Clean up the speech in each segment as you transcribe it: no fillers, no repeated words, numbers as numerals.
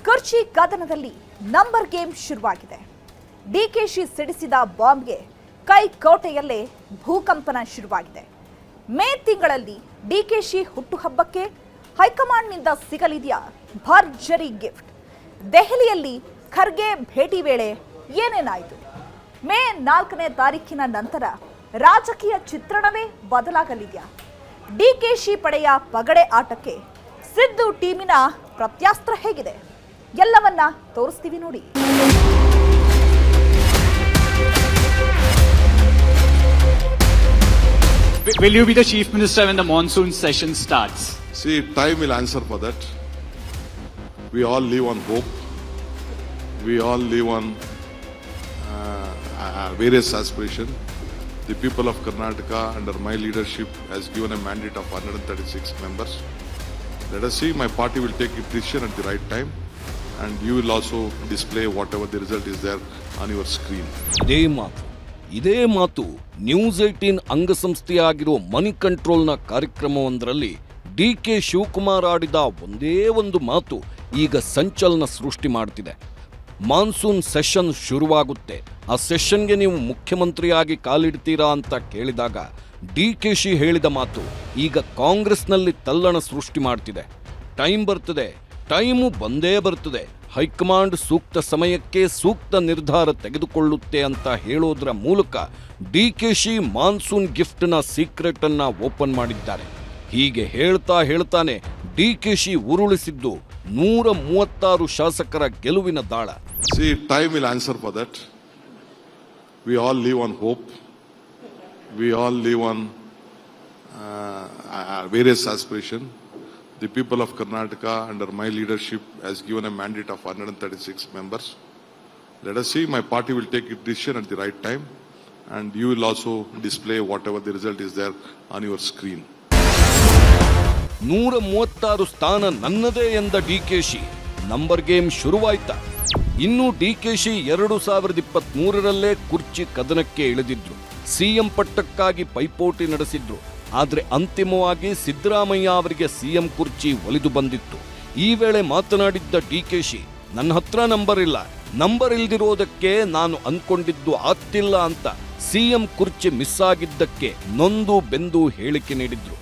ಕುರ್ಚಿ ಕದನದಲ್ಲಿ number game ಶುರುವಾಗಿದೆ. ಡಿಕೆಶಿ ಸಿಡಿಸಿದ ಬಾಂಬ್ಗೆ ಕೈಕೋಟೆಯಲ್ಲೇ ಭೂಕಂಪನ ಶುರುವಾಗಿದೆ. ಮೇ ತಿಂಗಳಲ್ಲಿ ಡಿಕೆಶಿ ಹುಟ್ಟುಹಬ್ಬಕ್ಕೆ ಹೈಕಮಾಂಡ್ನಿಂದ ಸಿಗಲಿದೆಯಾ ಭರ್ಜರಿ ಗಿಫ್ಟ್? ದೆಹಲಿಯಲ್ಲಿ ಖರ್ಗೆ ಭೇಟಿ ವೇಳೆ ಏನೇನಾಯಿತು? ಮೇ 4ನೇ ತಾರೀಕಿನ ನಂತರ ರಾಜಕೀಯ ಚಿತ್ರಣವೇ ಬದಲಾಗಲಿದೆಯಾ? ಡಿಕೆಶಿ ಪಡೆಯ ಪಗಡೆ ಆಟಕ್ಕೆ ಸಿದ್ದು ಟೀಮಿನ ಪ್ರತ್ಯಾಸ್ತ್ರ ಹೇಗಿದೆ? ಎಲ್ಲವನ್ನ ತೋರಿಸ್ತೀವಿ ನೋಡಿ. Will you be the Chief Minister when the monsoon session starts? See, time will answer for that. We all live on hope. We all live on various aspirations. The people of Karnataka, under my leadership, has given a mandate of 136 members. Let us see, my party will take its decision at the right time, and you will also display whatever the result is there on your screen. ಇದೇ ಮಾತು news 18 ಅಂಗಸಂಸ್ಥೆಯಾಗಿರೋ ಮನಿ ಕಂಟ್ರೋಲ್ನ ಕಾರ್ಯಕ್ರಮವೊಂದರಲ್ಲಿ DK Shivakumar ಆಡಿದ ಒಂದೇ ಒಂದು ಮಾತು ಈಗ ಸಂಚಲನ ಸೃಷ್ಟಿ ಮಾಡ್ತಿದೆ. ಮಾನ್ಸೂನ್ ಸೆಷನ್ ಶುರುವಾಗುತ್ತೆ, ಆ ಸೆಷನ್ಗೆ ನೀವು ಮುಖ್ಯಮಂತ್ರಿಯಾಗಿ ಕಾಲಿಡ್ತೀರಾ ಅಂತ ಕೇಳಿದಾಗ ಡಿಕೆಶಿ ಹೇಳಿದ ಮಾತು ಈಗ ಕಾಂಗ್ರೆಸ್ನಲ್ಲಿ ತಲ್ಲಣ ಸೃಷ್ಟಿ ಮಾಡ್ತಿದೆ. ಟೈಮ್ ಬರ್ತದೆ, ಟೈಮು ಬಂದೇ ಬರ್ತದೆ, ಹೈಕಮಾಂಡ್ ಸೂಕ್ತ ಸಮಯಕ್ಕೆ ಸೂಕ್ತ ನಿರ್ಧಾರ ತೆಗೆದುಕೊಳ್ಳುತ್ತೆ ಅಂತ ಹೇಳೋದ್ರ ಮೂಲಕ ಡಿಕೆಶಿ ಮಾನ್ಸೂನ್ ಗಿಫ್ಟ್ನ ಸೀಕ್ರೆಟ್ ಅನ್ನ ಓಪನ್ ಮಾಡಿದ್ದಾರೆ. ಹೀಗೆ ಹೇಳ್ತಾನೆ ಡಿಕೆಶಿ ಉರುಳಿಸಿದ್ದು 136 ಶಾಸಕರ ಗೆಲುವಿನ ದಾಳ. See, time will answer for that. We all live on hope. We all live on various aspirations. The people of Karnataka, under my leadership, has given a mandate of 136 members. Let us see, my party will take its decision at the right time, and you will also display whatever the result is there on your screen. 136 ಸ್ಥಾನ ನನ್ನದೇ ಎಂದ DKShi number game ಶುರುವಾಯ್ತಾ? ಇನ್ನು ಡಿಕೆಶಿ 2023ರಲ್ಲೇ ಕುರ್ಚಿ ಕದನಕ್ಕೆ ಇಳಿದಿದ್ರು, CM ಪಟ್ಟಕ್ಕಾಗಿ ಪೈಪೋಟಿ ನಡೆಸಿದ್ರು. ಆದರೆ ಅಂತಿಮವಾಗಿ ಸಿದ್ದರಾಮಯ್ಯ ಅವರಿಗೆ ಸಿಎಂ ಕುರ್ಚಿ ಒಲಿದು ಬಂದಿತ್ತು. ಈ ವೇಳೆ ಮಾತನಾಡಿದ್ದ ಡಿಕೆಶಿ, ನನ್ನ ಹತ್ರ ನಂಬರ್ ಇಲ್ಲ, ನಂಬರ್ ಇಲ್ದಿರೋದಕ್ಕೆ ನಾನು ಅನ್ಕೊಂಡಿದ್ದು ಆಗ್ತಿಲ್ಲ ಅಂತ ಸಿಎಂ ಕುರ್ಚಿ ಮಿಸ್ ಆಗಿದ್ದಕ್ಕೆ ನೊಂದು ಬೆಂದು ಹೇಳಿಕೆ ನೀಡಿದ್ರು.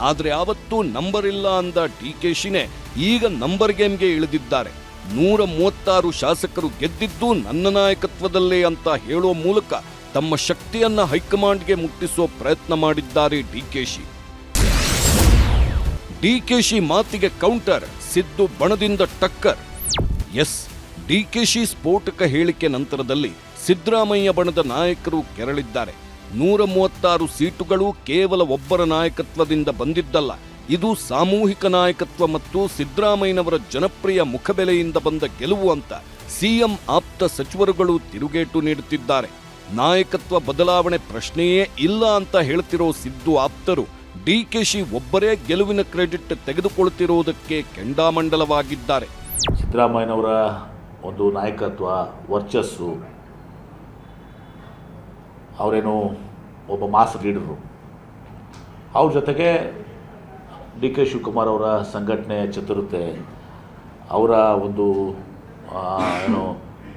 ಆದ್ರೆ ಆವತ್ತು ನಂಬರ್ ಇಲ್ಲ ಅಂದ ಡಿಕೆಶಿನೇ ಈಗ ನಂಬರ್ ಗೇಮ್ಗೆ ಇಳಿದಿದ್ದಾರೆ. 136 ಶಾಸಕರು ಗೆದ್ದಿದ್ದು ನನ್ನ ನಾಯಕತ್ವದಲ್ಲೇ ಅಂತ ಹೇಳೋ ಮೂಲಕ ತಮ್ಮ ಶಕ್ತಿಯನ್ನ ಹೈಕಮಾಂಡ್ಗೆ ಮುಟ್ಟಿಸೋ ಪ್ರಯತ್ನ ಮಾಡಿದ್ದಾರೆ ಡಿಕೆಶಿ. ಡಿಕೆಶಿ ಮಾತಿಗೆ ಕೌಂಟರ್, ಸಿದ್ದು ಬಣದಿಂದ ಟಕ್ಕರ್. ಎಸ್, ಡಿಕೆಶಿ ಸ್ಫೋಟಕ ಹೇಳಿಕೆ ನಂತರದಲ್ಲಿ ಸಿದ್ದರಾಮಯ್ಯ ಬಣದ ನಾಯಕರು ಕೆರಳಿದ್ದಾರೆ. 136 ಸೀಟುಗಳು ಕೇವಲ ಒಬ್ಬರ ನಾಯಕತ್ವದಿಂದ ಬಂದಿದ್ದಲ್ಲ, ಇದು ಸಾಮೂಹಿಕ ನಾಯಕತ್ವ ಮತ್ತು ಸಿದ್ದರಾಮಯ್ಯನವರ ಜನಪ್ರಿಯ ಮುಖಬೆಲೆಯಿಂದ ಬಂದ ಗೆಲುವು ಅಂತ ಸಿಎಂ ಆಪ್ತ ಸಚಿವರುಗಳು ತಿರುಗೇಟು ನೀಡುತ್ತಿದ್ದಾರೆ. ನಾಯಕತ್ವ ಬದಲಾವಣೆ ಪ್ರಶ್ನೆಯೇ ಇಲ್ಲ ಅಂತ ಹೇಳ್ತಿರೋ ಸಿದ್ದು ಆಪ್ತರು ಡಿಕೆಶಿ ಒಬ್ಬರೇ ಗೆಲುವಿನ ಕ್ರೆಡಿಟ್ ತೆಗೆದುಕೊಳ್ತಿರೋದಕ್ಕೆ ಕೆಂಡಾಮಂಡಲವಾಗಿದ್ದಾರೆ. ಸಿದ್ದರಾಮಯ್ಯನವರ ಒಂದು ನಾಯಕತ್ವ, ವರ್ಚಸ್ಸು, ಅವರೇನು ಒಬ್ಬ ಮಾಸ್ ಲೀಡರು, ಅವ್ರ ಜೊತೆಗೆ ಡಿ ಕೆ ಶಿವಕುಮಾರ್ ಅವರ ಸಂಘಟನೆ ಚತುರತೆ, ಅವರ ಒಂದು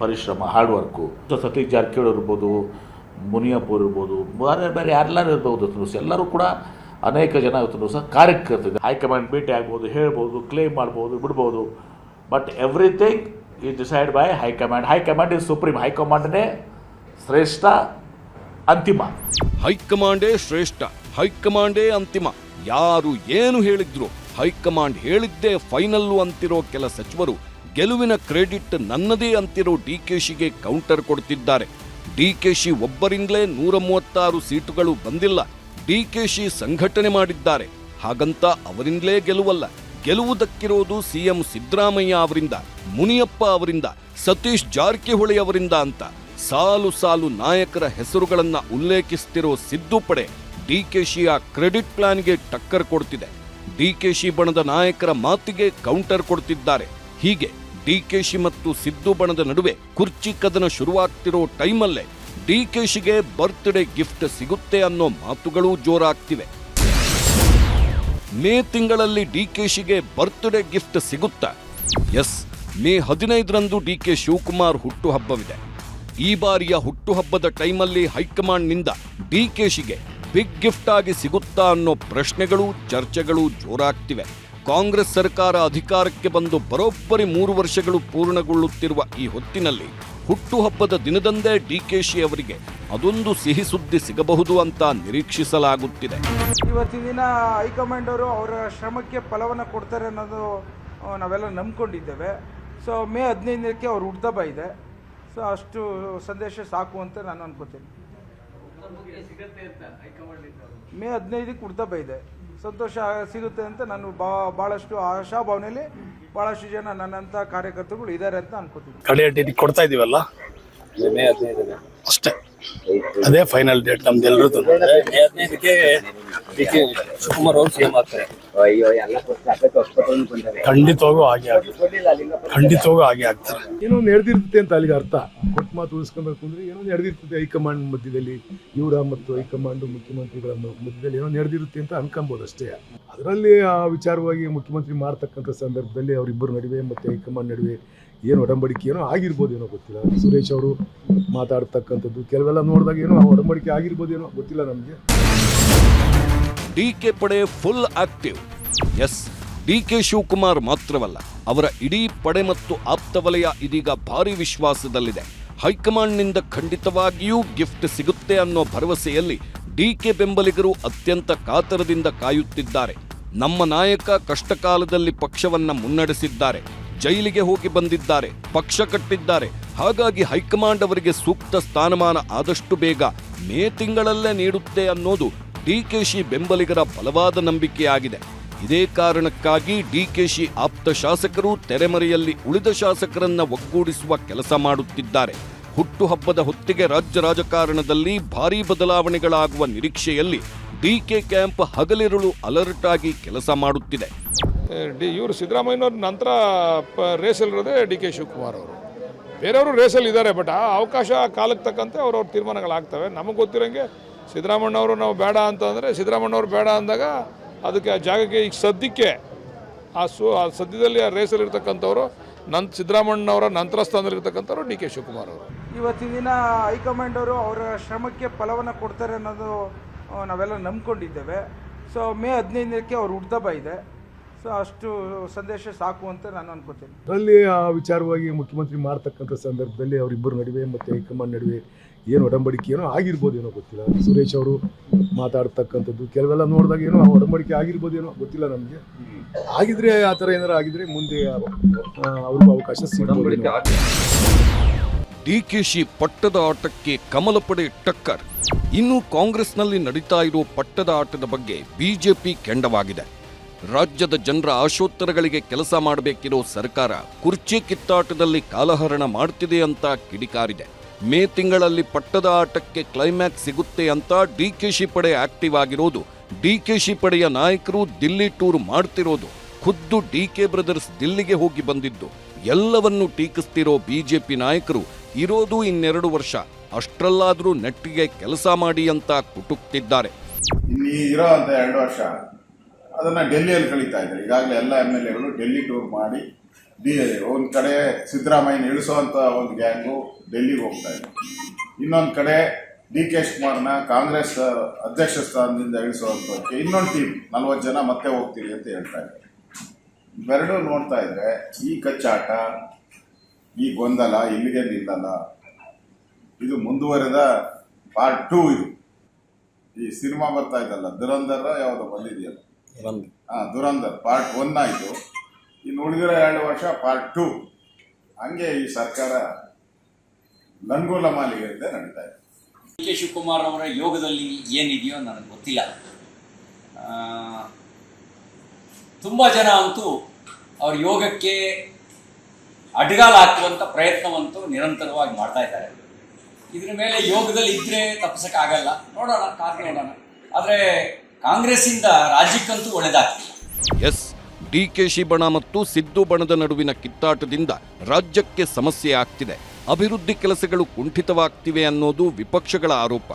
ಪರಿಶ್ರಮ, ಹಾರ್ಡ್ ವರ್ಕು, ಸತೀಶ್ ಜಾರಕಿಹೊಳಿ ಇರ್ಬೋದು, ಮುನಿಯಪ್ಪ ಇರ್ಬೋದು, ಬೇರೆ ಯಾರೆಲ್ಲರೂ ಇರ್ಬೋದು, ಎಲ್ಲರೂ ಕೂಡ ಅನೇಕ ಜನ ಇವತ್ತು ಸಹ ಕಾರ್ಯಕರ್ತರು. ಹೈಕಮಾಂಡ್ ಭೇಟಿ ಆಗ್ಬೋದು, ಹೇಳ್ಬೋದು, ಕ್ಲೇಮ್ ಮಾಡ್ಬೋದು, ಬಿಡ್ಬೋದು, but everything is decide by high command. High command is supreme. ಹೈಕಮಾಂಡ್ನೇ ಶ್ರೇಷ್ಠ, ಅಂತಿಮ. ಹೈಕಮಾಂಡೇ ಶ್ರೇಷ್ಠ, ಹೈಕಮಾಂಡೇ ಅಂತಿಮ. ಯಾರು ಏನು ಹೇಳಿದ್ರು ಹೈಕಮಾಂಡ್ ಹೇಳಿದ್ದೇ ಫೈನಲ್ಲು ಅಂತಿರೋ ಕೆಲ ಸಚಿವರು ಗೆಲುವಿನ ಕ್ರೆಡಿಟ್ ನನ್ನದೇ ಅಂತಿರೋ ಡಿಕೆಶಿಗೆ ಕೌಂಟರ್ ಕೊಡ್ತಿದ್ದಾರೆ. ಡಿಕೆಶಿ ಒಬ್ಬರಿಂದಲೇ 136 ಸೀಟುಗಳು ಬಂದಿಲ್ಲ, ಡಿಕೆಶಿ ಸಂಘಟನೆ ಮಾಡಿದ್ದಾರೆ. ಹಾಗಂತ ಅವರಿಂದಲೇ ಗೆಲುವಲ್ಲ, ಗೆಲುವು ದಕ್ಕಿರೋದು ಸಿಎಂ ಸಿದ್ದರಾಮಯ್ಯ ಅವರಿಂದ, ಮುನಿಯಪ್ಪ ಅವರಿಂದ, ಸತೀಶ್ ಜಾರಕಿಹೊಳಿ ಅವರಿಂದ ಅಂತ ಸಾಲು ಸಾಲು ನಾಯಕರ ಹೆಸರುಗಳನ್ನ ಉಲ್ಲೇಖಿಸ್ತಿರೋ ಸಿದ್ದು ಪಡೆ ಡಿಕೆಶಿಯ ಕ್ರೆಡಿಟ್ ಪ್ಲಾನ್ಗೆ ಟಕ್ಕರ್ ಕೊಡ್ತಿದೆ. ಡಿಕೆಶಿ ಬಣದ ನಾಯಕರ ಮಾತಿಗೆ ಕೌಂಟರ್ ಕೊಡ್ತಿದ್ದಾರೆ. ಹೀಗೆ ಡಿಕೆಶಿ ಮತ್ತು ಸಿದ್ದು ಬಣದ ನಡುವೆ ಕುರ್ಚಿ ಕದನ ಶುರುವಾಗ್ತಿರೋ ಟೈಮಲ್ಲೇ ಡಿಕೆಶಿಗೆ ಬರ್ತ್ಡೇ ಗಿಫ್ಟ್ ಸಿಗುತ್ತೆ ಅನ್ನೋ ಮಾತುಗಳು ಜೋರಾಗ್ತಿವೆ. ಮೇ ತಿಂಗಳಲ್ಲಿ ಡಿಕೆಶಿಗೆ ಬರ್ತ್ಡೇ ಗಿಫ್ಟ್ ಸಿಗುತ್ತಾ? ಎಸ್, ಮೇ 15ರಂದು ಡಿಕೆ ಶಿವಕುಮಾರ್ ಹುಟ್ಟುಹಬ್ಬವಿದೆ. ಈ ಬಾರಿಯ ಹುಟ್ಟುಹಬ್ಬದ ಟೈಮಲ್ಲಿ ಹೈಕಮಾಂಡ್ನಿಂದ ಡಿಕೆಶಿಗೆ ಬಿಗ್ ಗಿಫ್ಟ್ ಆಗಿ ಸಿಗುತ್ತಾ ಅನ್ನೋ ಪ್ರಶ್ನೆಗಳು, ಚರ್ಚೆಗಳು ಜೋರಾಗ್ತಿವೆ. ಕಾಂಗ್ರೆಸ್ ಸರ್ಕಾರ ಅಧಿಕಾರಕ್ಕೆ ಬಂದು ಬರೋಬ್ಬರಿ 3 ವರ್ಷಗಳು ಪೂರ್ಣಗೊಳ್ಳುತ್ತಿರುವ ಈ ಹೊತ್ತಿನಲ್ಲಿ ಹುಟ್ಟುಹಬ್ಬದ ದಿನದಂದೇ ಡಿಕೆಶಿ ಅವರಿಗೆ ಅದೊಂದು ಸಿಹಿ ಸುದ್ದಿ ಸಿಗಬಹುದು ಅಂತ ನಿರೀಕ್ಷಿಸಲಾಗುತ್ತಿದೆ. ಇವತ್ತಿನ ದಿನ ಹೈಕಮಾಂಡ್ ಅವರು ಅವರ ಶ್ರಮಕ್ಕೆ ಫಲವನ್ನು ಕೊಡ್ತಾರೆ ಅನ್ನೋದು ನಾವೆಲ್ಲ ನಂಬ್ಕೊಂಡಿದ್ದೇವೆ. ಸೊ ಮೇ 15ಕ್ಕೆ ಅವ್ರ ಹುಟ್ಟುಹಬ್ಬ ಇದೆ. ಸೊ ಅಷ್ಟು ಸಂದೇಶ ಸಾಕು ಅಂತ ನಾನು ಅನ್ಕೋತೀನಿ. ಮೇ 15ಕ್ಕೆ ಹುಟ್ಟುಹಬ್ಬ ಇದೆ, ಸಂತೋಷ ಸಿಗುತ್ತೆ ಅಂತ ನಾನು ಭಾಳಷ್ಟು ಆಶಾಭಾವನೆಯಲ್ಲಿ ಭಾಳಷ್ಟು ಜನ ನನ್ನಂಥ ಕಾರ್ಯಕರ್ತರುಗಳು ಇದ್ದಾರೆ ಅಂತ ಅನ್ಕೋತೀನಿ. ಕಡೆಯ ಡೇಟ್ ಕೊಡ್ತಾ ಇದೀವಲ್ಲ, ಮೇ 15 ಅಷ್ಟೇ, ಅದೇ ಫೈನಲ್ ಡೇಟ್ ನಮ್ದೆಲ್ಲರದ್ದು. ಮೇ 15ಕ್ಕೆ ಡಿಕೆ ಶಿವಕುಮಾರ್ ಅವರು ಸಿಎಂ ಆಗ್ತಾರೆ. ಖಂಡಿತವಾಗೂ ಹಾಗೆ ಆಗ್ತಾರೆ. ಏನೋ ನಡೆದಿರ್ತದೆ ಅಂತ ಅಲ್ಲಿಗೆ ಅರ್ಥ. ಕೊಟ್ಟು ಮಾತು ಉಳಿಸ್ಕೊಬೇಕು ಅಂದ್ರೆ ಏನೋ ನಡೆದಿರ್ತದೆ ಹೈಕಮಾಂಡ್ ಮಧ್ಯದಲ್ಲಿ, ಇವರ ಮತ್ತು ಹೈಕಮಾಂಡ್ ಮುಖ್ಯಮಂತ್ರಿಗಳ ಮಧ್ಯದಲ್ಲಿ ಏನೋ ನಡೆದಿರುತ್ತೆ ಅಂತ ಅನ್ಕೊಬೋದು ಅಷ್ಟೇ. ಅದರಲ್ಲಿ ಆ ವಿಚಾರವಾಗಿ ಮುಖ್ಯಮಂತ್ರಿ ಮಾಡ್ತಕ್ಕಂಥ ಸಂದರ್ಭದಲ್ಲಿ ಅವರಿಬ್ಬರ ನಡುವೆ ಮತ್ತು ಹೈಕಮಾಂಡ್ ನಡುವೆ ಏನು ಒಡಂಬಡಿಕೆ ಏನೋ ಆಗಿರ್ಬೋದು, ಏನೋ ಗೊತ್ತಿಲ್ಲ. ಸುರೇಶ್ ಅವರು ಮಾತಾಡ್ತಕ್ಕಂಥದ್ದು ಕೆಲವೆಲ್ಲ ನೋಡಿದಾಗ ಏನೋ ಆ ಒಡಂಬಡಿಕೆ ಆಗಿರ್ಬೋದೇನೋ ಗೊತ್ತಿಲ್ಲ ನಮಗೆ. ಡಿಕೆ ಪಡೆ full active. Yes, DK Shivakumar ಮಾತ್ರವಲ್ಲ, ಅವರ ಇಡೀ ಪಡೆ ಮತ್ತು ಆಪ್ತ ವಲಯ ಇದೀಗ ಭಾರಿ ವಿಶ್ವಾಸದಲ್ಲಿದೆ. ಹೈಕಮಾಂಡ್ನಿಂದ ಖಂಡಿತವಾಗಿಯೂ ಗಿಫ್ಟ್ ಸಿಗುತ್ತೆ ಅನ್ನೋ ಭರವಸೆಯಲ್ಲಿ ಡಿಕೆ ಬೆಂಬಲಿಗರು ಅತ್ಯಂತ ಕಾತರದಿಂದ ಕಾಯುತ್ತಿದ್ದಾರೆ. ನಮ್ಮ ನಾಯಕ ಕಷ್ಟಕಾಲದಲ್ಲಿ ಪಕ್ಷವನ್ನ ಮುನ್ನಡೆಸಿದ್ದಾರೆ, ಜೈಲಿಗೆ ಹೋಗಿ ಬಂದಿದ್ದಾರೆ, ಪಕ್ಷ ಕಟ್ಟಿದ್ದಾರೆ. ಹಾಗಾಗಿ ಹೈಕಮಾಂಡ್ ಅವರಿಗೆ ಸೂಕ್ತ ಸ್ಥಾನಮಾನ ಆದಷ್ಟು ಬೇಗ ಮೇ ತಿಂಗಳಲ್ಲೇ ನೀಡುತ್ತೆ ಅನ್ನೋದು ಡಿಕೆಶಿ ಬೆಂಬಲಿಗರ ಬಲವಾದ ನಂಬಿಕೆಯಾಗಿದೆ. ಇದೇ ಕಾರಣಕ್ಕಾಗಿ ಡಿಕೆಶಿ ಆಪ್ತ ಶಾಸಕರು ತೆರೆಮರೆಯಲ್ಲಿ ಉಳಿದ ಶಾಸಕರನ್ನ ಒಗ್ಗೂಡಿಸುವ ಕೆಲಸ ಮಾಡುತ್ತಿದ್ದಾರೆ. ಹುಟ್ಟುಹಬ್ಬದ ಹೊತ್ತಿಗೆ ರಾಜ್ಯ ರಾಜಕಾರಣದಲ್ಲಿ ಭಾರೀ ಬದಲಾವಣೆಗಳಾಗುವ ನಿರೀಕ್ಷೆಯಲ್ಲಿ ಡಿಕೆ ಕ್ಯಾಂಪ್ ಹಗಲಿರುಳು ಅಲರ್ಟ್ ಆಗಿ ಕೆಲಸ ಮಾಡುತ್ತಿದೆ. ಇವರು ಸಿದ್ದರಾಮಯ್ಯನವ್ರ ನಂತರ ರೇಸಲ್ಲಿರೋದೇ ಡಿ ಕೆ ಶಿವಕುಮಾರ್ ಅವರು. ಬೇರೆಯವರು ರೇಸಲ್ಲಿ ಇದ್ದಾರೆ, ಬಟ್ ಆ ಅವಕಾಶ ಕಾಲಕ್ಕೆ ತಕ್ಕಂತೆ ಅವ್ರವ್ರ ತೀರ್ಮಾನಗಳಾಗ್ತವೆ. ನಮಗೆ ಗೊತ್ತಿರೋಂಗೆ ಸಿದ್ದರಾಮಣ್ಣವರು ನಾವು ಬೇಡ ಅಂತಂದರೆ, ಸಿದ್ದರಾಮಣ್ಣವ್ರು ಬೇಡ ಅಂದಾಗ ಅದಕ್ಕೆ ಆ ಜಾಗಕ್ಕೆ ಈಗ ಸದ್ಯಕ್ಕೆ ಆ ಸದ್ಯದಲ್ಲಿ ಆ ರೇಸಲ್ಲಿರ್ತಕ್ಕಂಥವ್ರು ಸಿದ್ದರಾಮಣ್ಣವರ ನಂತರ ಸ್ಥಾನದಲ್ಲಿರ್ತಕ್ಕಂಥವ್ರು ಡಿ ಕೆ ಶಿವಕುಮಾರ್ ಅವರು. ಇವತ್ತಿನ ದಿನ ಹೈಕಮಾಂಡ್ ಅವರು ಅವರ ಶ್ರಮಕ್ಕೆ ಫಲವನ್ನು ಕೊಡ್ತಾರೆ ಅನ್ನೋದು ನಾವೆಲ್ಲ ನಂಬ್ಕೊಂಡಿದ್ದೇವೆ. ಸೊ ಮೇ 15ಕ್ಕೆ ಅವ್ರ ಹುಟ್ಟುಹಬ್ಬ ಇದೆ. ಸೊ ಅಷ್ಟು ಸಂದೇಶ ಸಾಕು ಅಂತ ನಾನು ಅನ್ಕೋತೀನಿ. ಅದರಲ್ಲಿ ಆ ವಿಚಾರವಾಗಿ ಮುಖ್ಯಮಂತ್ರಿ ಮಾಡ್ತಕ್ಕಂಥ ಸಂದರ್ಭದಲ್ಲಿ ಅವರಿಬ್ಬರ ನಡುವೆ ಮತ್ತು ಹೈಕಮಾಂಡ್ ನಡುವೆ ಏನು ಒಡಂಬಡಿಕೆ ಏನೋ ಆಗಿರ್ಬೋದೇನೋ ಗೊತ್ತಿಲ್ಲ. ಸುರೇಶ್ ಅವರು ಮಾತಾಡ್ತಕ್ಕಂಥದ್ದು ಕೆಲವೆಲ್ಲ ನೋಡಿದಾಗ ಏನೋ ಆ ಒಡಂಬಡಿಕೆ ಆಗಿರ್ಬೋದೇನೋ ಗೊತ್ತಿಲ್ಲ ನಮಗೆ. ಆಗಿದ್ರೆ ಆ ಥರ ಏನಾರು ಆಗಿದ್ರೆ ಮುಂದೆ ಅವ್ರಿಗೂ ಅವಕಾಶ ಸಿಗಬಹುದು. ಡಿಕೆಶಿ ಪಟ್ಟದ ಆಟಕ್ಕೆ ಕಮಲ ಪಡೆ ಟಕ್ಕರ್. ಇನ್ನು ಕಾಂಗ್ರೆಸ್ನಲ್ಲಿ ನಡೀತಾ ಇರೋ ಪಟ್ಟದ ಆಟದ ಬಗ್ಗೆ ಬಿಜೆಪಿ ಕೆಂಡವಾಗಿದೆ. ರಾಜ್ಯದ ಜನರ ಆಶೋತ್ತರಗಳಿಗೆ ಕೆಲಸ ಮಾಡಬೇಕಿರೋ ಸರ್ಕಾರ ಕುರ್ಚಿ ಕಿತ್ತಾಟದಲ್ಲಿ ಕಾಲಹರಣ ಮಾಡ್ತಿದೆ ಅಂತ ಕಿಡಿಕಾರಿದೆ. ಮೇ ತಿಂಗಳಲ್ಲಿ ಪಟ್ಟದ ಆಟಕ್ಕೆ ಕ್ಲೈಮ್ಯಾಕ್ಸ್ ಸಿಗುತ್ತೆ ಅಂತ ಡಿಕೆಶಿ ಪಡೆ ಆಕ್ಟಿವ್ ಆಗಿರೋದು, ಡಿಕೆಶಿ ಪಡೆಯ ನಾಯಕರು ದಿಲ್ಲಿ ಟೂರ್ ಮಾಡ್ತಿರೋದು, ಖುದ್ದು ಡಿಕೆ ಬ್ರದರ್ಸ್ ದಿಲ್ಲಿಗೆ ಹೋಗಿ ಬಂದಿದ್ದು, ಎಲ್ಲವನ್ನೂ ಟೀಕಿಸ್ತಿರೋ ಬಿಜೆಪಿ ನಾಯಕರು ಇರೋದು 2 ವರ್ಷ, ಅಷ್ಟರಲ್ಲಾದ್ರೂ ನೆಟ್ಟಿಗೆ ಕೆಲಸ ಮಾಡಿ ಅಂತ ಕುಟುಕ್ತಿದ್ದಾರೆ. ಇಲ್ಲಿ ಇರೋ ಅಂತ 2 ವರ್ಷ ಅದನ್ನ ಡೆಲ್ಲಿಯಲ್ಲಿ ಕಳೀತಾ ಇದ್ದಾರೆ. ಈಗಾಗಲೇ ಎಲ್ಲ MLAಗಳು ಡೆಲ್ಲಿ ಟೂರ್ ಮಾಡಿ ಒಂದು ಕಡೆ ಸಿದ್ದರಾಮಯ್ಯನ ಇಳಿಸುವಂತ ಒಂದು ಗ್ಯಾಂಗು ಡೆಲ್ಲಿಗೆ ಹೋಗ್ತಾ ಇದೆ, ಇನ್ನೊಂದು ಕಡೆ ಡಿ ಕೆ ಶಿವಕುಮಾರ್ನ ಕಾಂಗ್ರೆಸ್ ಅಧ್ಯಕ್ಷ ಸ್ಥಾನದಿಂದ ಇಳಿಸುವಂತಕ್ಕೆ ಇನ್ನೊಂದು ಟೀಮ್ 40 ಜನ ಮತ್ತೆ ಹೋಗ್ತೀರಿ ಅಂತ ಹೇಳ್ತಾ ಇದ್ದಾರೆ. ಇವೆರಡೂ ನೋಡ್ತಾ ಇದ್ರೆ ಈ ಕಚ್ಚಾಟ, ಈ ಗೊಂದಲ ಇಲ್ಲಿಗೆ ನಿಲ್ಲಲ್ಲ. ಇದು ಮುಂದುವರೆದ ಪಾರ್ಟ್ 2. ಇದು ಈ ಸಿನಿಮಾ ಬರ್ತಾ ಇದಲ್ಲ, ದುರಂಧರ ಯಾವುದೋ ಬಂದಿದೆಯಲ್ಲ, ದುರಂಧರ್ ಪಾರ್ಟ್ 1 ಆಯಿತು. ಇನ್ನು ಉಳಿದಿರೋ 2 ವರ್ಷ ಪಾರ್ಟ್ 2. ಹಂಗೆ ಈ ಸರ್ಕಾರ ಲಂಗೋಲ ಮಾಲಿಗೆಯಿಂದ ನಡೀತಾ ಇದೆ. ಡಿ ಕೆ ಶಿವಕುಮಾರ್ ಅವರ ಯೋಗದಲ್ಲಿ ಏನಿದೆಯೋ ನನಗೆ ಗೊತ್ತಿಲ್ಲ. ತುಂಬ ಜನ ಅಂತೂ ಅವ್ರ ಯೋಗಕ್ಕೆ ಅಡ್ಡಗಾಲ ಹಾಕುವಂಥ ಪ್ರಯತ್ನವಂತೂ ನಿರಂತರವಾಗಿ ಮಾಡ್ತಾ ಇದ್ದಾರೆ. ಇದ್ರ ಮೇಲೆ ಯೋಗದಲ್ಲಿ ಇದ್ದರೆ ತಪ್ಪಿಸೋಕ್ಕಾಗಲ್ಲ, ನೋಡೋಣ, ಕಾದು ನೋಡೋಣ. ಆದರೆ ಕಾಂಗ್ರೆಸ್ಸಿಂದ ರಾಜ್ಯಕ್ಕಂತೂ ಒಳ್ಳೆದಾಗ್ತಿಲ್ಲ. ಎಸ್, ಡಿಕೆಶಿ ಬಣ ಮತ್ತು ಸಿದ್ದು ಬಣದ ನಡುವಿನ ಕಿತ್ತಾಟದಿಂದ ರಾಜ್ಯಕ್ಕೆ ಸಮಸ್ಯೆ ಆಗ್ತಿದೆ, ಅಭಿವೃದ್ಧಿ ಕೆಲಸಗಳು ಕುಂಠಿತವಾಗ್ತಿವೆ ಅನ್ನೋದು ವಿಪಕ್ಷಗಳ ಆರೋಪ.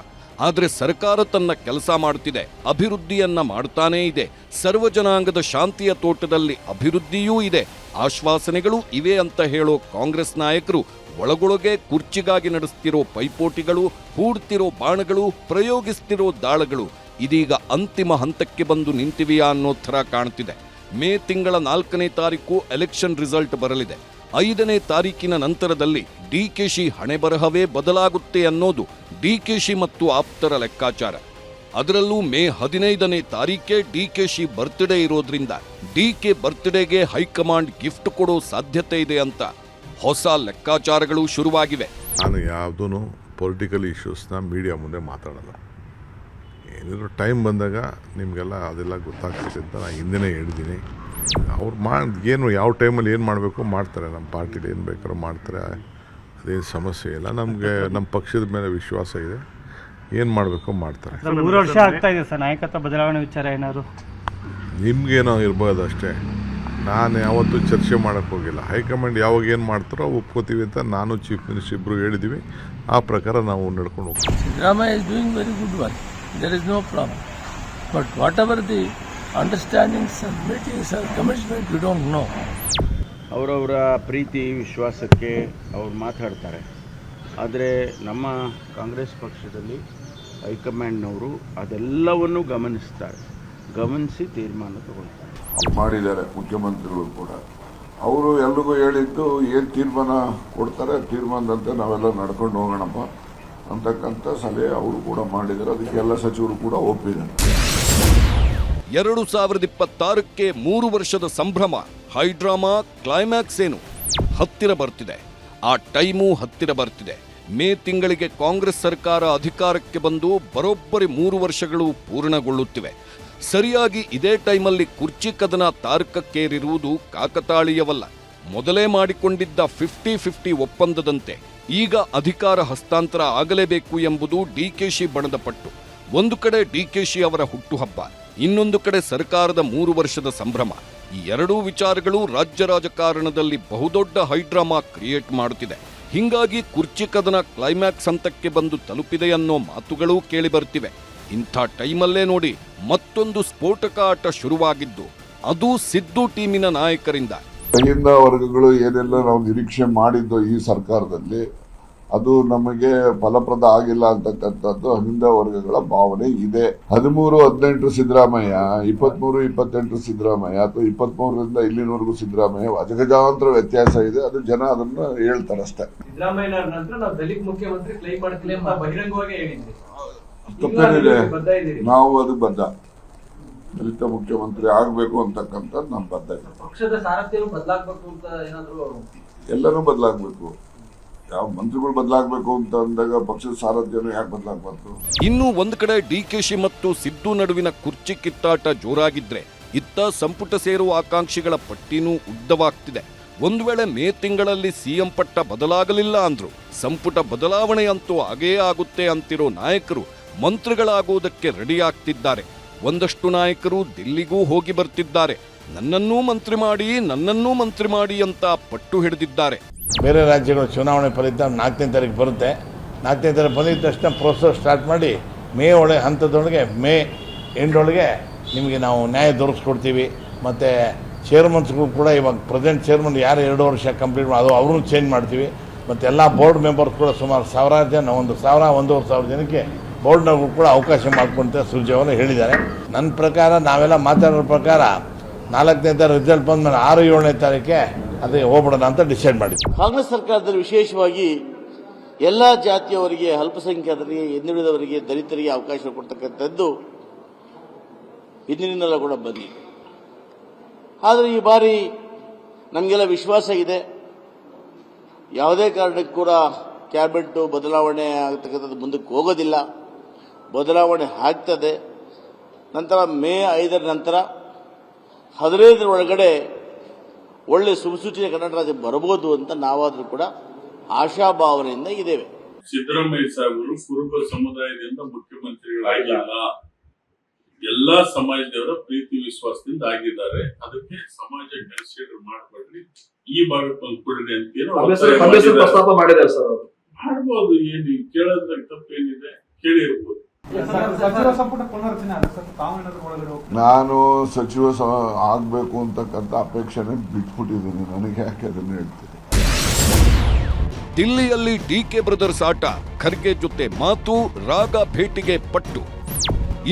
ಆದರೆ ಸರ್ಕಾರ ತನ್ನ ಕೆಲಸ ಮಾಡುತ್ತಿದೆ, ಅಭಿವೃದ್ಧಿಯನ್ನ ಮಾಡ್ತಾನೇ ಇದೆ. ಸರ್ವ ಜನಾಂಗದ ಶಾಂತಿಯ ತೋಟದಲ್ಲಿ ಅಭಿವೃದ್ಧಿಯೂ ಇದೆ. ಆಶ್ವಾಸನೆಗಳು ಇವೆ ಅಂತ ಹೇಳೋ ಕಾಂಗ್ರೆಸ್ ನಾಯಕರು ಒಳಗೊಳಗೆ ಕುರ್ಚಿಗಾಗಿ ನಡೆಸ್ತಿರೋ ಪೈಪೋಟಿಗಳು, ಹೂಡ್ತಿರೋ ಬಾಣಗಳು, ಪ್ರಯೋಗಿಸ್ತಿರೋ ದಾಳಗಳು ಇದೀಗ ಅಂತಿಮ ಹಂತಕ್ಕೆ ಬಂದು ನಿಂತಿವೆಯಾ ಅನ್ನೋ ಥರ ಕಾಣ್ತಿದೆ. ಮೇ ತಿಂಗಳ 4ನೇ ತಾರೀಕು ಎಲೆಕ್ಷನ್ ರಿಸಲ್ಟ್ ಬರಲಿದೆ. 5ನೇ ತಾರೀಕಿನ ನಂತರದಲ್ಲಿ ಡಿಕೆಶಿ ಹಣೆಬರಹವೇ ಬದಲಾಗುತ್ತೆ ಅನ್ನೋದು ಡಿಕೆಶಿ ಮತ್ತು ಆಪ್ತರ ಲೆಕ್ಕಾಚಾರ. ಅದರಲ್ಲೂ ಮೇ 15ನೇ ತಾರೀಕೆ ಡಿಕೆಶಿ ಬರ್ತ್ಡೇ ಇರೋದ್ರಿಂದ ಡಿಕೆ ಬರ್ತ್ಡೇಗೆ ಹೈಕಮಾಂಡ್ ಗಿಫ್ಟ್ ಕೊಡೋ ಸಾಧ್ಯತೆ ಇದೆ ಅಂತ ಹೊಸ ಲೆಕ್ಕಾಚಾರಗಳು ಶುರುವಾಗಿವೆ. ನಾನು ಯಾವುದೂ ಪೊಲಿಟಿಕಲ್ ಇಶ್ಯೂಸ್ನ ಮೀಡಿಯಾ ಮುಂದೆ ಮಾತಾಡಲ್ಲ. ಏನಿದ್ರು ಟೈಮ್ ಬಂದಾಗ ನಿಮಗೆಲ್ಲ ಅದೆಲ್ಲ ಗೊತ್ತಾಗ್ತದೆ ಅಂತ ನಾನು ಹಿಂದೆನೇ ಹೇಳಿದ್ದೀನಿ. ಅವ್ರು ಏನು ಯಾವ ಟೈಮಲ್ಲಿ ಏನು ಮಾಡಬೇಕು ಮಾಡ್ತಾರೆ. ನಮ್ಮ ಪಾರ್ಟಿಲಿ ಏನು ಬೇಕಾದ್ರೂ ಮಾಡ್ತಾರೆ, ಅದೇನು ಸಮಸ್ಯೆ ಇಲ್ಲ. ನಮಗೆ ನಮ್ಮ ಪಕ್ಷದ ಮೇಲೆ ವಿಶ್ವಾಸ ಇದೆ, ಏನು ಮಾಡಬೇಕು ಮಾಡ್ತಾರೆ. 3 ವರ್ಷ ಆಗ್ತಾ ಇದೆ ಸರ್, ನಾಯಕತ್ವ ಬದಲಾವಣೆ ವಿಚಾರ ಏನಾದ್ರು ನಿಮ್ಗೇನೋ ಇರ್ಬೋದು ಅಷ್ಟೇ. ನಾನು ಯಾವತ್ತೂ ಚರ್ಚೆ ಮಾಡೋಕ್ಕೆ ಹೋಗಿಲ್ಲ. ಹೈಕಮಾಂಡ್ ಯಾವಾಗ ಏನು ಮಾಡ್ತಾರೋ ಒಪ್ಕೋತೀವಿ ಅಂತ ನಾನು ಚೀಫ್ ಮಿನಿಸ್ಟರ್ ಇಬ್ಬರು ಹೇಳಿದ್ದೀವಿ. ಆ ಪ್ರಕಾರ ನಾವು ನಡ್ಕೊಂಡು ಹೋಗ್ತೀವಿ. Siddaramaiah is doing very good work, there is no problem. But whatever the understandings and meetings are commitment you don't know. ಅವರವರ ಪ್ರೀತಿ ವಿಶ್ವಾಸಕ್ಕೆ ಅವ್ರು ಮಾತಾಡ್ತಾರೆ. ಆದರೆ ನಮ್ಮ ಕಾಂಗ್ರೆಸ್ ಪಕ್ಷದಲ್ಲಿ ಹೈಕಮಾಂಡ್ನವರು ಅದೆಲ್ಲವನ್ನು ಗಮನಿಸಿ ತೀರ್ಮಾನ ತಗೊಳ್ತಾರೆ. ಮಾಡಿದ್ದಾರೆ ಮುಖ್ಯಮಂತ್ರಿಗಳು ಕೂಡ. ಅವರು ಎಲ್ರಿಗೂ ಹೇಳಿದ್ದು ಏನು ತೀರ್ಮಾನ ಕೊಡ್ತಾರೆ ತೀರ್ಮಾನದಂತೆ ನಾವೆಲ್ಲ ನಡ್ಕೊಂಡು ಹೋಗೋಣಪ್ಪ ಅಂತಕ್ಕಂಥ ಸಲಹೆ ಅವರು ಕೂಡ ಮಾಡಿದ್ದಾರೆ. ಅದಕ್ಕೆ ಎಲ್ಲ ಸಚಿವರು ಕೂಡ ಒಪ್ಪಿದ್ದಾರೆ. 2026ಕ್ಕೆ 3 ವರ್ಷದ ಸಂಭ್ರಮ, ಹೈಡ್ರಾಮಾ, ಕ್ಲೈಮ್ಯಾಕ್ಸ್ ಏನು ಹತ್ತಿರ ಬರ್ತಿದೆ. ಆ ಟೈಮು ಹತ್ತಿರ ಬರ್ತಿದೆ. ಮೇ ತಿಂಗಳಿಗೆ ಕಾಂಗ್ರೆಸ್ ಸರ್ಕಾರ ಅಧಿಕಾರಕ್ಕೆ ಬಂದು ಬರೋಬ್ಬರಿ 3 ವರ್ಷಗಳು ಪೂರ್ಣಗೊಳ್ಳುತ್ತಿವೆ. ಸರಿಯಾಗಿ ಇದೇ ಟೈಮಲ್ಲಿ ಕುರ್ಚಿ ಕದನ ತಾರಕಕ್ಕೇರಿರುವುದು ಕಾಕತಾಳೀಯವಲ್ಲ. ಮೊದಲೇ ಮಾಡಿಕೊಂಡಿದ್ದ 50-50 ಒಪ್ಪಂದದಂತೆ ಈಗ ಅಧಿಕಾರ ಹಸ್ತಾಂತರ ಆಗಲೇಬೇಕು ಎಂಬುದು ಡಿಕೆಶಿ ಬಣದ ಪಟ್ಟು. ಒಂದು ಕಡೆ ಡಿಕೆಶಿ ಅವರ ಹುಟ್ಟುಹಬ್ಬ, ಇನ್ನೊಂದು ಕಡೆ ಸರ್ಕಾರದ 3 ವರ್ಷದ ಸಂಭ್ರಮ. ಈ ಎರಡೂ ವಿಚಾರಗಳು ರಾಜ್ಯ ರಾಜಕಾರಣದಲ್ಲಿ ಬಹುದೊಡ್ಡ ಹೈಡ್ರಾಮಾ ಕ್ರಿಯೇಟ್ ಮಾಡುತ್ತಿದೆ. ಹಿಂಗಾಗಿ ಕುರ್ಚಿ ಕದನ ಕ್ಲೈಮ್ಯಾಕ್ಸ್ ಹಂತಕ್ಕೆ ಬಂದು ತಲುಪಿದೆ ಅನ್ನೋ ಮಾತುಗಳೂ ಕೇಳಿಬರ್ತಿವೆ. ಇಂಥ ಟೈಮಲ್ಲೇ ನೋಡಿ ಮತ್ತೊಂದು ಸ್ಫೋಟಕ ಆಟ ಶುರುವಾಗಿದ್ದು, ಅದು ಸಿದ್ದು ಟೀಮಿನ ನಾಯಕರಿಂದ. ಕೈಯಿಂದ ವರ್ಗಗಳು ಏನೆಲ್ಲ ನಾವು ನಿರೀಕ್ಷೆ ಮಾಡಿದ್ದು ಈ ಸರ್ಕಾರದಲ್ಲಿ ಅದು ನಮಗೆ ಫಲಪ್ರದ ಆಗಿಲ್ಲ ಅಂತಕ್ಕಂಥದ್ದು ಹಿಂದ ವರ್ಗಗಳ ಭಾವನೆ ಇದೆ. 13-18 ಸಿದ್ದರಾಮಯ್ಯ, 23-28 ಸಿದ್ದರಾಮಯ್ಯ, ಅಥವಾ 23ರಿಂದ ಇಲ್ಲಿನವರೆಗೂ ಸಿದ್ದರಾಮಯ್ಯ ಅಜಗಜಾಂತರ ವ್ಯತ್ಯಾಸ ಇದೆ. ಅದು ಜನ ಅದನ್ನ ಹೇಳ್ತಾರೆ ಅಷ್ಟೇ. ಸಿದ್ದರಾಮಯ್ಯ ನಂತರ ನಾವು ದಲಿತ ಮುಖ್ಯಮಂತ್ರಿ ಕ್ಲೈಮ್ ಮಾಡ್ತೀವಿ ಅಂತ ಬಹಿರಂಗವಾಗಿ ಹೇಳಿದ್ರಿ. ತಪ್ಪೇನಿದೆ, ನಾವು ಅದು ಬದ್ಧ. ದಲಿತ ಮುಖ್ಯಮಂತ್ರಿ ಆಗಬೇಕು ಅಂತಕ್ಕಂಥದ್ದು ನಮ್ಮ ಬದ್ಧ ಇದೆ. ಪಕ್ಷದ ಸಾರಥ್ಯರು ಬದಲಾಗಬೇಕು ಅಂತ ಏನಾದ್ರು ಎಲ್ಲರೂ ಬದಲಾಗಬೇಕು. ಯಾವ ಮಂತ್ರಿಗಳು ಬದಲಾಗಬೇಕು ಅಂತ ಅಂದಾಗ ಪಕ್ಷದ ಸಾರಥ್ಯನು ಯಾಕೆ ಬದಲಾಗಬಾರ್ದು? ಇನ್ನು ಒಂದು ಕಡೆ ಡಿಕೆಶಿ ಮತ್ತು ಸಿದ್ದು ನಡುವಿನ ಕುರ್ಚಿ ಕಿತ್ತಾಟ ಜೋರಾಗಿದ್ರೆ, ಇತ್ತ ಸಂಪುಟ ಸೇರುವ ಆಕಾಂಕ್ಷಿಗಳ ಪಟ್ಟಿನೂ ಉದ್ದವಾಗ್ತಿದೆ. ಒಂದು ವೇಳೆ ಮೇ ತಿಂಗಳಲ್ಲಿ ಸಿಎಂ ಪಟ್ಟ ಬದಲಾಗಲಿಲ್ಲ ಅಂದ್ರು ಸಂಪುಟ ಬದಲಾವಣೆ ಅಂತೂ ಆಗೇ ಆಗುತ್ತೆ ಅಂತಿರೋ ನಾಯಕರು ಮಂತ್ರಿಗಳಾಗುವುದಕ್ಕೆ ರೆಡಿ ಆಗ್ತಿದ್ದಾರೆ. ಒಂದಷ್ಟು ನಾಯಕರು ದಿಲ್ಲಿಗೂ ಹೋಗಿ ಬರ್ತಿದ್ದಾರೆ. ನನ್ನನ್ನೂ ಮಂತ್ರಿ ಮಾಡಿ ಅಂತ ಪಟ್ಟು ಹಿಡಿದಿದ್ದಾರೆ. ಬೇರೆ ರಾಜ್ಯಗಳು ಚುನಾವಣೆ ಫಲಿತಾಂಶ 4ನೇ ತಾರೀಕು ಬರುತ್ತೆ. 4ನೇ ತಾರೀಕು ಬಂದಿದ್ದ ತಕ್ಷಣ ಪ್ರೋಸೆಸ್ ಸ್ಟಾರ್ಟ್ ಮಾಡಿ ಮೇ ಹಂತದೊಳಗೆ ಮೇ ಎಂಡೊಳಗೆ ನಿಮಗೆ ನಾವು ನ್ಯಾಯ ದೊರಕಿಸ್ಕೊಡ್ತೀವಿ. ಮತ್ತು ಚೇರ್ಮನ್ಸ್ಗಳು ಕೂಡ ಇವಾಗ ಪ್ರೆಸೆಂಟ್ ಚೇರ್ಮನ್ ಯಾರು 2 ವರ್ಷ ಕಂಪ್ಲೀಟ್ ಅದು ಅವ್ರನ್ನೂ ಚೇಂಜ್ ಮಾಡ್ತೀವಿ. ಮತ್ತು ಎಲ್ಲ ಬೋರ್ಡ್ ಮೆಂಬರ್ಸ್ ಕೂಡ ಸುಮಾರು 1000 ಜನ, 1,000-1,500 ಜನಕ್ಕೆ ಬೋರ್ಡ್ನವರು ಕೂಡ ಅವಕಾಶ ಮಾಡಿಕೊಂತ ಸುರ್ಜೇವಾಲ ಹೇಳಿದ್ದಾರೆ. ನನ್ನ ಪ್ರಕಾರ ನಾವೆಲ್ಲ ಮಾತಾಡೋ ಪ್ರಕಾರ 4ನೇ ತಾರೀಕು ರಿಸಲ್ಟ್ ಬಂದ್ಮೇಲೆ 6-7ನೇ ತಾರೀಕೆ ಅದೇ ಹೋಗ್ಬಿಡೋಣ ಅಂತ ಡಿಸೈಡ್ ಮಾಡಿದ್ವಿ. ಕಾಂಗ್ರೆಸ್ ಸರ್ಕಾರದಲ್ಲಿ ವಿಶೇಷವಾಗಿ ಎಲ್ಲ ಜಾತಿಯವರಿಗೆ, ಅಲ್ಪಸಂಖ್ಯಾತರಿಗೆ, ಹಿಂದುಳಿದವರಿಗೆ, ದಲಿತರಿಗೆ ಅವಕಾಶ ಕೊಡ್ತಕ್ಕಂಥದ್ದು ಹಿಂದಿನಿಂದಲೂ ಕೂಡ ಬಂದಿದೆ. ಆದರೆ ಈ ಬಾರಿ ನಮಗೆಲ್ಲ ವಿಶ್ವಾಸ ಇದೆ, ಯಾವುದೇ ಕಾರಣಕ್ಕೂ ಕೂಡ ಕ್ಯಾಬಿನೆಟ್ ಬದಲಾವಣೆ ಆಗ್ತಕ್ಕಂಥದ್ದು ಮುಂದಕ್ಕೆ ಹೋಗೋದಿಲ್ಲ. ಬದಲಾವಣೆ ಆಗ್ತದೆ. ನಂತರ ಮೇ 5ರ ನಂತರ 15ರ ಒಳಗಡೆ ಒಳ್ಳೆ ಸುಸೂಚಿತ ಕರ್ನಾಟಕ ರಾಜ್ಯ ಬರಬಹುದು ಅಂತ ನಾವಾದರೂ ಕೂಡ ಆಶಾಭಾವನೆಯಿಂದ ಇದ್ದೇವೆ. ಸಿದ್ದರಾಮಯ್ಯ ಸಾಹೇಬರು ಕುರುಬ ಸಮುದಾಯದಿಂದ ಮುಖ್ಯಮಂತ್ರಿಗಳಾಗಿಲ್ಲ, ಎಲ್ಲಾ ಸಮಾಜದವರ ಪ್ರೀತಿ ವಿಶ್ವಾಸದಿಂದ ಆಗಿದ್ದಾರೆ. ಅದಕ್ಕೆ ಸಮಾಜ ಕನ್ಸಿಡರ್ ಮಾಡಬೇಡ್ರಿ, ಈ ಭಾಗಕ್ಕೆ ಒಂದು ಕೊಡ್ರಿ ಅಂತ ಮಾಡ್ಬೋದು. ಏನು ಕೇಳೋದ್ರಾಗ ತಪ್ಪೇನಿದೆ, ಕೇಳಿರ್ಬೋದು. ಸಚಿವ ಸಂಪುಟ ಪುನರ್ರಚನೆ ಅಲ್ಲ ಸರ್, ತಾವೇನಾದ್ರೂ ಒಳಗಡೆ ಹೋಗ್ತೀರಾ? ನಾನು ಸಚಿವ ಆಗಬೇಕು ಅಂತಕ್ಕಂಥ ಅಪೇಕ್ಷೆನೇ ಬಿಟ್ಬಿಟ್ಟಿದ್ದೀನಿ. ನನಗೆ ಯಾಕೆ ಅದನ್ನು ಹೇಳ್ತೀನಿ. ದಿಲ್ಲಿಯಲ್ಲಿ ಡಿಕೆ ಬ್ರದರ್ಸ್ ಆಟ, ಖರ್ಗೆ ಜೊತೆ ಮಾತು, ರಾಗ ಭೇಟಿಗೆ ಪಟ್ಟು.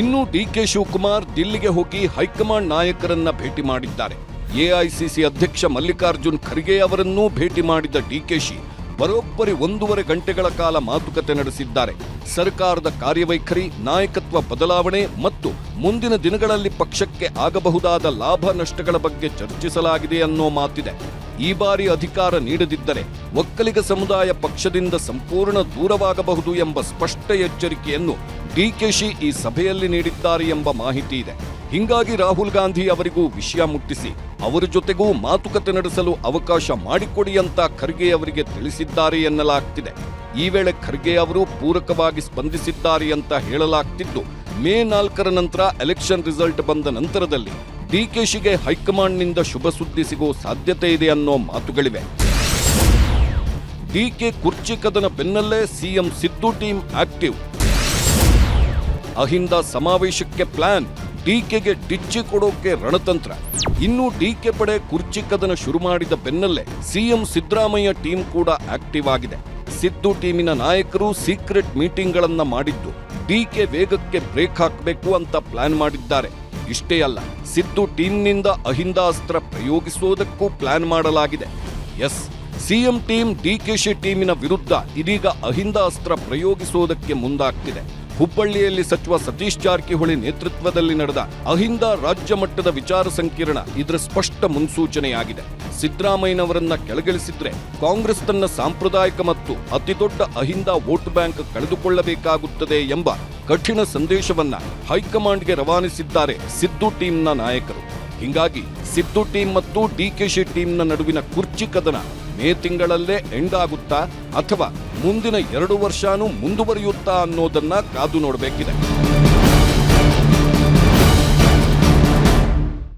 ಇನ್ನು ಡಿಕೆ ಶಿವಕುಮಾರ್ ದಿಲ್ಲಿಗೆ ಹೋಗಿ ಹೈಕಮಾಂಡ್ ನಾಯಕರನ್ನ ಭೇಟಿ ಮಾಡಿದ್ದಾರೆ. ಎಐಸಿಸಿ ಅಧ್ಯಕ್ಷ ಮಲ್ಲಿಕಾರ್ಜುನ್ ಖರ್ಗೆ ಅವರನ್ನೂ ಭೇಟಿ ಮಾಡಿದ ಡಿಕೆಶಿ ಬರೋಬ್ಬರಿ 1.5 ಗಂಟೆಗಳ ಕಾಲ ಮಾತುಕತೆ ನಡೆಸಿದ್ದಾರೆ. ಸರ್ಕಾರದ ಕಾರ್ಯವೈಖರಿ, ನಾಯಕತ್ವ ಬದಲಾವಣೆ ಮತ್ತು ಮುಂದಿನ ದಿನಗಳಲ್ಲಿ ಪಕ್ಷಕ್ಕೆ ಆಗಬಹುದಾದ ಲಾಭ ನಷ್ಟಗಳ ಬಗ್ಗೆ ಚರ್ಚಿಸಲಾಗಿದೆ ಅನ್ನೋ ಮಾತಿದೆ. ಈ ಬಾರಿ ಅಧಿಕಾರ ನೀಡದಿದ್ದರೆ ಒಕ್ಕಲಿಗ ಸಮುದಾಯ ಪಕ್ಷದಿಂದ ಸಂಪೂರ್ಣ ದೂರವಾಗಬಹುದು ಎಂಬ ಸ್ಪಷ್ಟ ಎಚ್ಚರಿಕೆಯನ್ನು ಡಿಕೆಶಿ ಈ ಸಭೆಯಲ್ಲಿ ನೀಡಿದ್ದಾರೆ ಎಂಬ ಮಾಹಿತಿ ಇದೆ. ಹೀಗಾಗಿ ರಾಹುಲ್ ಗಾಂಧಿ ಅವರಿಗೂ ವಿಷಯ ಮುಟ್ಟಿಸಿ ಅವರ ಜೊತೆಗೂ ಮಾತುಕತೆ ನಡೆಸಲು ಅವಕಾಶ ಮಾಡಿಕೊಡಿ ಅಂತ ಖರ್ಗೆ ಅವರಿಗೆ ತಿಳಿಸಿದ್ದಾರೆ ಎನ್ನಲಾಗ್ತಿದೆ. ಈ ವೇಳೆ ಖರ್ಗೆ ಅವರು ಪೂರಕವಾಗಿ ಸ್ಪಂದಿಸಿದ್ದಾರೆ ಅಂತ ಹೇಳಲಾಗ್ತಿದ್ದು, ಮೇ 4ರ ನಂತರ ಎಲೆಕ್ಷನ್ ರಿಸಲ್ಟ್ ಬಂದ ನಂತರದಲ್ಲಿ ಡಿಕೆಶಿಗೆ ಹೈಕಮಾಂಡ್ನಿಂದ ಶುಭ ಸುದ್ದಿ ಸಿಗೋ ಸಾಧ್ಯತೆ ಇದೆ ಅನ್ನೋ ಮಾತುಗಳಿವೆ. ಡಿಕೆ ಕುರ್ಚಿ ಕದನ ಬೆನ್ನಲ್ಲೇ CM Siddu team active. Ahinda ಸಮಾವೇಶಕ್ಕೆ ಪ್ಲಾನ್, ಡಿಕೆಗೆ ಡಿಚ್ಚಿ ಕೊಡೋಕೆ ರಣತಂತ್ರ. ಇನ್ನು ಡಿಕೆ ಪಡೆ ಕುರ್ಚಿ ಕದನ ಶುರು ಮಾಡಿದ ಬೆನ್ನಲ್ಲೇ ಸಿಎಂ ಸಿದ್ದರಾಮಯ್ಯ ಟೀಮ್ ಕೂಡ ಆಕ್ಟಿವ್ ಆಗಿದೆ. ಸಿದ್ದು ಟೀಮಿನ ನಾಯಕರು ಸೀಕ್ರೆಟ್ ಮೀಟಿಂಗ್ಗಳನ್ನ ಮಾಡಿದ್ದು ಡಿಕೆ ವೇಗಕ್ಕೆ ಬ್ರೇಕ್ ಹಾಕಬೇಕು ಅಂತ ಪ್ಲಾನ್ ಮಾಡಿದ್ದಾರೆ. ಇಷ್ಟೇ ಅಲ್ಲ, ಸಿದ್ದು ಟೀಮ್ನಿಂದ ಅಹಿಂದ ಅಸ್ತ್ರ ಪ್ರಯೋಗಿಸುವುದಕ್ಕೂ ಪ್ಲಾನ್ ಮಾಡಲಾಗಿದೆ. ಎಸ್, ಸಿಎಂ ಟೀಮ್ ಡಿಕೆಶಿ ಟೀಮಿನ ವಿರುದ್ಧ ಇದೀಗ ಅಹಿಂದ ಅಸ್ತ್ರ ಪ್ರಯೋಗಿಸುವುದಕ್ಕೆ ಮುಂದಾಗ್ತಿದೆ. ಹುಬ್ಬಳ್ಳಿಯಲ್ಲಿ ಸಚಿವ ಸತೀಶ್ ಜಾರಕಿಹೊಳಿ ನೇತೃತ್ವದಲ್ಲಿ ನಡೆದ ಅಹಿಂದ ರಾಜ್ಯ ಮಟ್ಟದ ವಿಚಾರ ಸಂಕಿರಣ ಇದರ ಸ್ಪಷ್ಟ ಮುನ್ಸೂಚನೆಯಾಗಿದೆ. ಸಿದ್ದರಾಮಯ್ಯನವರನ್ನ ಕೆಳಗಿಳಿಸಿದ್ರೆ ಕಾಂಗ್ರೆಸ್ ತನ್ನ ಸಾಂಪ್ರದಾಯಿಕ ಮತ್ತು ಅತಿದೊಡ್ಡ ಅಹಿಂದ ವೋಟ್ ಬ್ಯಾಂಕ್ ಕಳೆದುಕೊಳ್ಳಬೇಕಾಗುತ್ತದೆ ಎಂಬ ಕಠಿಣ ಸಂದೇಶವನ್ನ ಹೈಕಮಾಂಡ್ಗೆ ರವಾನಿಸಿದ್ದಾರೆ ಸಿದ್ದು ಟೀಮ್ನ ನಾಯಕರು. ಹೀಗಾಗಿ ಸಿದ್ದು ಟೀಮ್ ಮತ್ತು ಡಿಕೆಶಿ ಟೀಮ್ನ ನಡುವಿನ ಕುರ್ಚಿ ಕದನ ಮೇ ತಿಂಗಳಲ್ಲೇ ಎಂಡ್ ಆಗುತ್ತಾ ಅಥವಾ ಮುಂದಿನ 2 ವರ್ಷನೂ ಮುಂದುವರಿಯುತ್ತಾ ಅನ್ನೋದನ್ನ ಕಾದು ನೋಡಬೇಕಿದೆ.